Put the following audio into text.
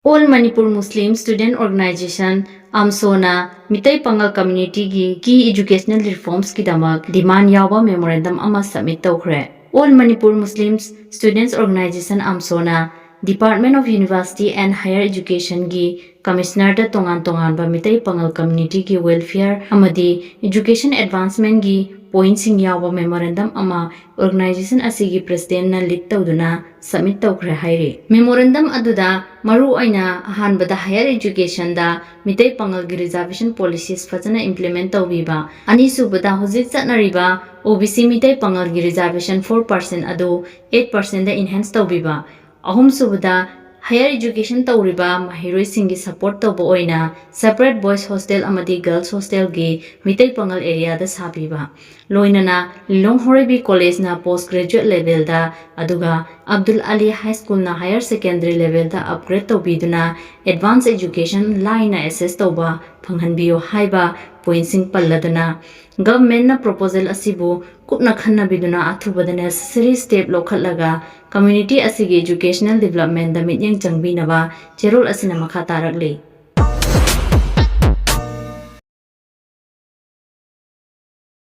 All Manipur Muslim Student Organization AMSONA Meitei Pangal Community gi key educational reforms ki damak demand Yaoba Memorandum ama submit tawkhre. All Manipur Muslim Students Organization AMSONA Department of University and Higher Education gi Commissioner da tongan ba Meitei Pangal Community gi welfare amadi education advancement gi points sing yawa memorandum ama organization asigi president na lead tawduna submit tawkhre haire. Memorandum aduda maru aina ahanbada higher education da Meitei Pangal gi reservation policies fazana implement tawbiba ani subada hojik chatnariba OBC Meitei Pangal gi reservation 4% adu 8% da enhance tawbiba ahum subada higher education tawriba mahiroi singi support tawbo oina separate boys hostel amadi girls hostel gi Meitei Pangal area da sabiba loinana Lilong Horebi college na postgraduate level da aduga Abdul Ali High School na higher secondary level da upgrade tawbiduna advanced education line na assess tawba phanghanbiyo haiba pointsing palladuna government na proposal asibu kupna khanna biduna athubada necessary step lokhatlaga community asigi educational development da mityang changbinaba cherol asina makha tarakle